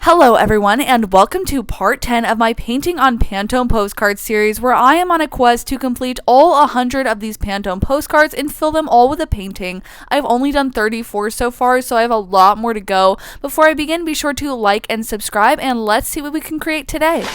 Hello everyone, and welcome to part 10 of my painting on Pantone postcard series, where I am on a quest to complete all 100 of these Pantone postcards and fill them all with a painting. I've only done 34 so far, so I have a lot more to go. Before I begin, be sure to like and subscribe, and let's see what we can create today.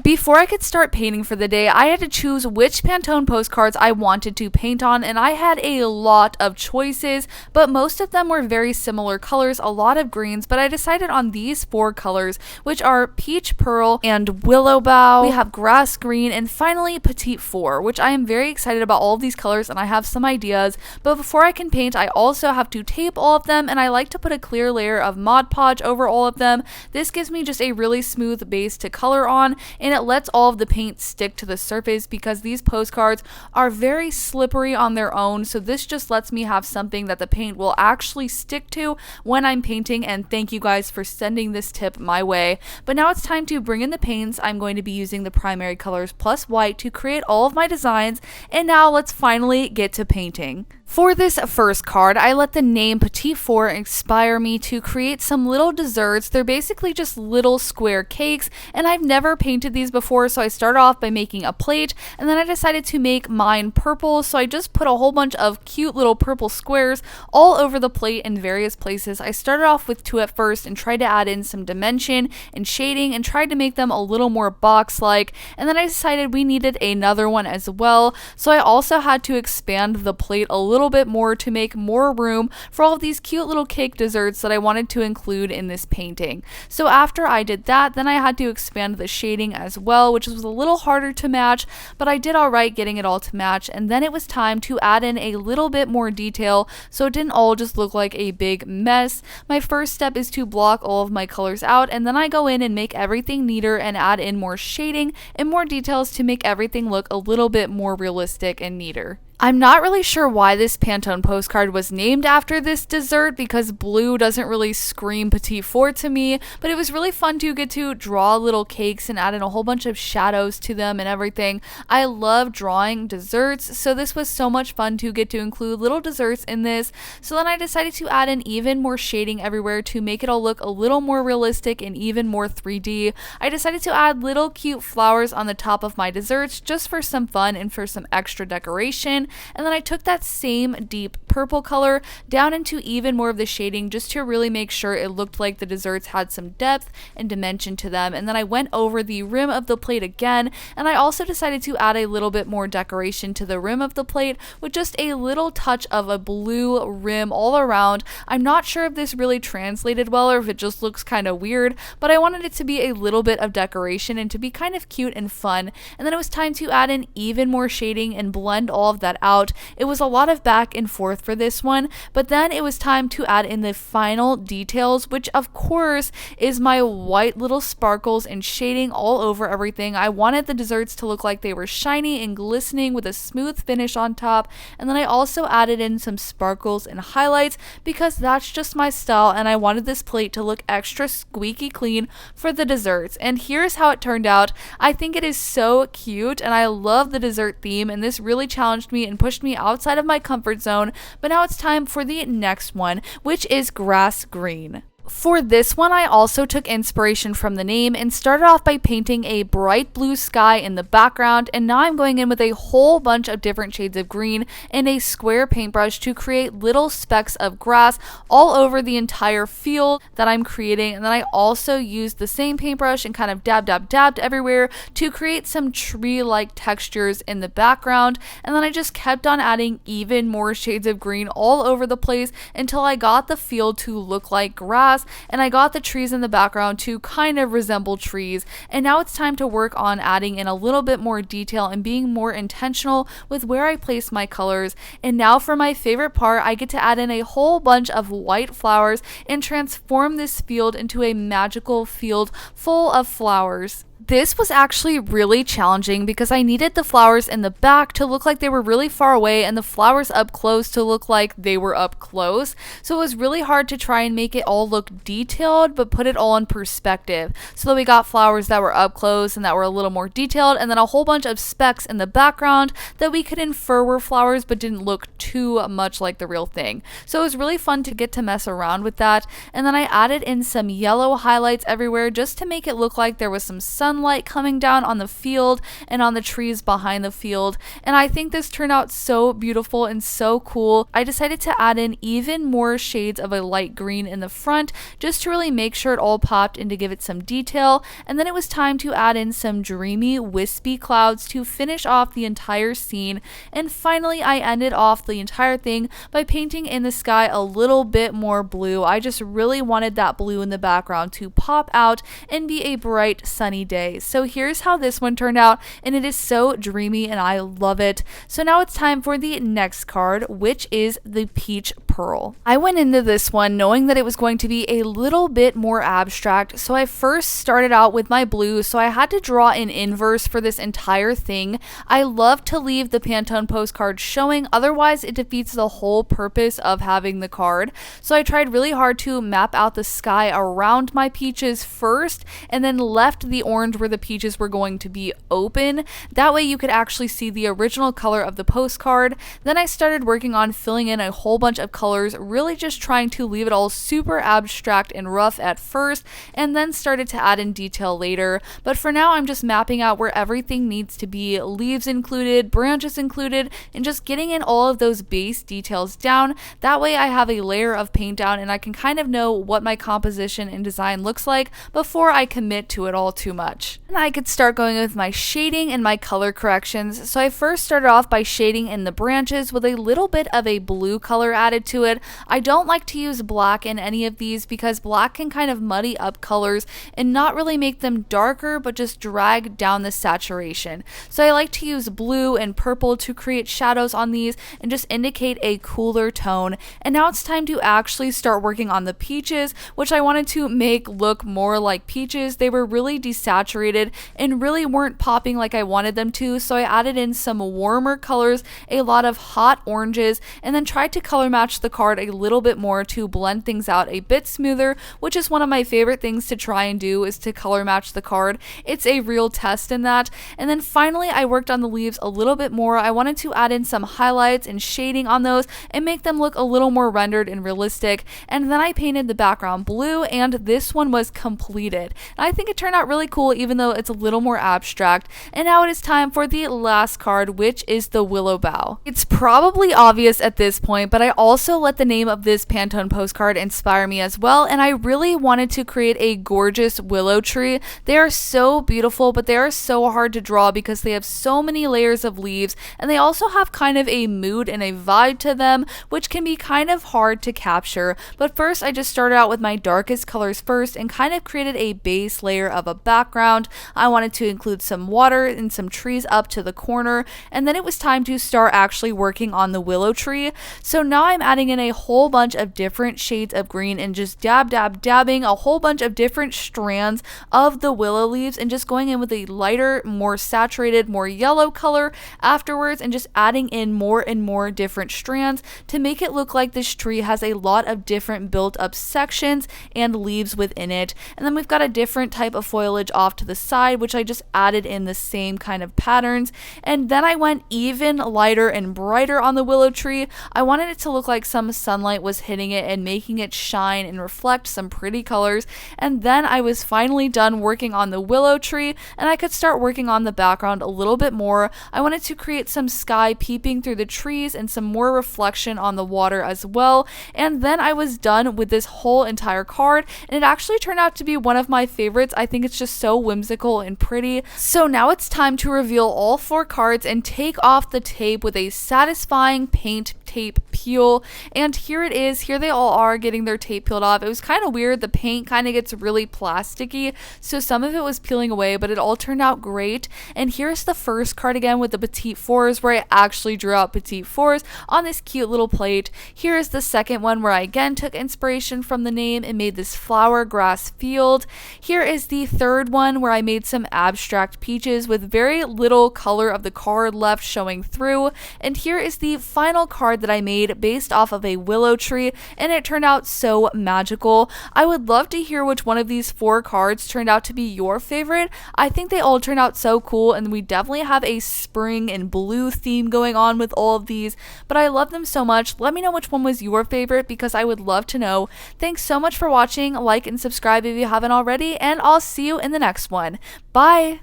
Before I could start painting for the day, I had to choose which Pantone postcards I wanted to paint on, and I had a lot of choices, but most of them were very similar colors, a lot of greens, but I decided on these 4 colors, which are peach pearl and willow bough. We have grass green, and finally petite 4, which I am very excited about all of these colors, and I have some ideas, but before I can paint, I also have to tape all of them, and I like to put a clear layer of Mod Podge over all of them. This gives me just a really smooth base to color on, and it lets all of the paint stick to the surface because these postcards are very slippery on their own, so this just lets me have something that the paint will actually stick to when I'm painting, and thank you guys for sending this tip my way. But now it's time to bring in the paints. I'm going to be using the primary colors plus white to create all of my designs, and now let's finally get to painting. For this first card, I let the name Petite 4 inspire me to create some little desserts. They're basically just little square cakes, and I've never painted these before, so I started off by making a plate, and then I decided to make mine purple, so I just put a whole bunch of cute little purple squares all over the plate in various places. I started off with 2 at first and tried to add in some dimension and shading and tried to make them a little more box-like, and then I decided we needed another one as well, so I also had to expand the plate a little bit more to make more room for all of these cute little cake desserts that I wanted to include in this painting. So after I did that, then I had to expand the shading as well, which was a little harder to match, but I did alright getting it all to match, and then it was time to add in a little bit more detail so it didn't all just look like a big mess. My first step is to block all of my colors out, and then I go in and make everything neater and add in more shading and more details to make everything look a little bit more realistic and neater. I'm not really sure why this Pantone postcard was named after this dessert because blue doesn't really scream Petite 4 to me, but it was really fun to get to draw little cakes and add in a whole bunch of shadows to them and everything. I love drawing desserts, so this was so much fun to get to include little desserts in this. So then I decided to add in even more shading everywhere to make it all look a little more realistic and even more 3D. I decided to add little cute flowers on the top of my desserts just for some fun and for some extra decoration. And then I took that same deep purple color down into even more of the shading just to really make sure it looked like the desserts had some depth and dimension to them. And then I went over the rim of the plate again, and I also decided to add a little bit more decoration to the rim of the plate with just a little touch of a blue rim all around. I'm not sure if this really translated well or if it just looks kind of weird, but I wanted it to be a little bit of decoration and to be kind of cute and fun. And then it was time to add in even more shading and blend all of that out. It was a lot of back and forth for this one, but then it was time to add in the final details, which of course is my white little sparkles and shading all over everything. I wanted the desserts to look like they were shiny and glistening with a smooth finish on top, and then I also added in some sparkles and highlights because that's just my style, and I wanted this plate to look extra squeaky clean for the desserts. And here's how it turned out. I think it is so cute, and I love the dessert theme, and this really challenged me and pushed me outside of my comfort zone. But now it's time for the next one, which is grass green. For this one, I also took inspiration from the name and started off by painting a bright blue sky in the background, and now I'm going in with a whole bunch of different shades of green and a square paintbrush to create little specks of grass all over the entire field that I'm creating. And then I also used the same paintbrush and kind of dabbed everywhere to create some tree-like textures in the background, and then I just kept on adding even more shades of green all over the place until I got the field to look like grass, and I got the trees in the background to kind of resemble trees. And now it's time to work on adding in a little bit more detail and being more intentional with where I place my colors. And now for my favorite part, I get to add in a whole bunch of white flowers and transform this field into a magical field full of flowers. This was actually really challenging because I needed the flowers in the back to look like they were really far away and the flowers up close to look like they were up close. So it was really hard to try and make it all look detailed but put it all in perspective. So that we got flowers that were up close and that were a little more detailed, and then a whole bunch of specks in the background that we could infer were flowers but didn't look too much like the real thing. So it was really fun to get to mess around with that. And then I added in some yellow highlights everywhere just to make it look like there was some sunlight coming down on the field and on the trees behind the field. And I think this turned out so beautiful and so cool. I decided to add in even more shades of a light green in the front just to really make sure it all popped and to give it some detail. And then it was time to add in some dreamy wispy clouds to finish off the entire scene. And finally I ended off the entire thing by painting in the sky a little bit more blue. I just really wanted that blue in the background to pop out and be a bright sunny day. So here's how this one turned out, and it is so dreamy and I love it. So now it's time for the next card, which is the Peach Pearl. I went into this one knowing that it was going to be a little bit more abstract, so I first started out with my blue, so I had to draw in inverse for this entire thing. I love to leave the Pantone postcard showing, otherwise it defeats the whole purpose of having the card. So I tried really hard to map out the sky around my peaches first, and then left the orange where the peaches were going to be open. That way you could actually see the original color of the postcard. Then I started working on filling in a whole bunch of colors, really just trying to leave it all super abstract and rough at first, and then started to add in detail later. But for now I'm just mapping out where everything needs to be, leaves included, branches included, and just getting in all of those base details down. That way I have a layer of paint down and I can kind of know what my composition and design looks like before I commit to it all too much. And I could start going with my shading and my color corrections. So I first started off by shading in the branches with a little bit of a blue color added to it. I don't like to use black in any of these because black can kind of muddy up colors and not really make them darker, but just drag down the saturation. So I like to use blue and purple to create shadows on these and just indicate a cooler tone. And now it's time to actually start working on the peaches, which I wanted to make look more like peaches. They were really desaturated and really weren't popping like I wanted them to, so I added in some warmer colors, a lot of hot oranges, and then tried to color match the card a little bit more to blend things out a bit smoother, which is one of my favorite things to try and do, is to color match the card. It's a real test in that. And then finally I worked on the leaves a little bit more. I wanted to add in some highlights and shading on those and make them look a little more rendered and realistic. And then I painted the background blue, and this one was completed. And I think it turned out really cool even though it's a little more abstract. And now it is time for the last card, which is the willow bough. It's probably obvious at this point, but I also let the name of this Pantone postcard inspire me as well, and I really wanted to create a gorgeous willow tree. They are so beautiful, but they are so hard to draw because they have so many layers of leaves, and they also have kind of a mood and a vibe to them, which can be kind of hard to capture. But first I just started out with my darkest colors first and kind of created a base layer of a background. I wanted to include some water and some trees up to the corner, and then it was time to start actually working on the willow tree. So now I'm adding in a whole bunch of different shades of green and just dabbing a whole bunch of different strands of the willow leaves, and just going in with a lighter, more saturated, more yellow color afterwards, and just adding in more and more different strands to make it look like this tree has a lot of different built up sections and leaves within it. And then we've got a different type of foliage off to the side, which I just added in the same kind of patterns. And then I went even lighter and brighter on the willow tree. I wanted it to look like some sunlight was hitting it and making it shine and reflect some pretty colors. And then I was finally done working on the willow tree, and I could start working on the background a little bit more. I wanted to create some sky peeping through the trees and some more reflection on the water as well. And then I was done with this whole entire card, and it actually turned out to be one of my favorites. I think it's just so whimsical and pretty. So now it's time to reveal all 4 cards and take off the tape with a satisfying paint tape peel. And here it is. Here they all are getting their tape peeled off. It was kind of weird. The paint kind of gets really plasticky, so some of it was peeling away, but it all turned out great. And here's the first card again with the petite fours, where I actually drew out petite fours on this cute little plate. Here is the second one where I again took inspiration from the name and made this flower grass field. Here is the third one where I made some abstract peaches with very little color of the card left showing through. And here is the final card that I made based off of a willow tree, and it turned out so magical. I would love to hear which one of these 4 cards turned out to be your favorite. I think they all turned out so cool, and we definitely have a spring and blue theme going on with all of these, but I love them so much. Let me know which one was your favorite because I would love to know. Thanks so much for watching. Like and subscribe if you haven't already, and I'll see you in the next one. Bye!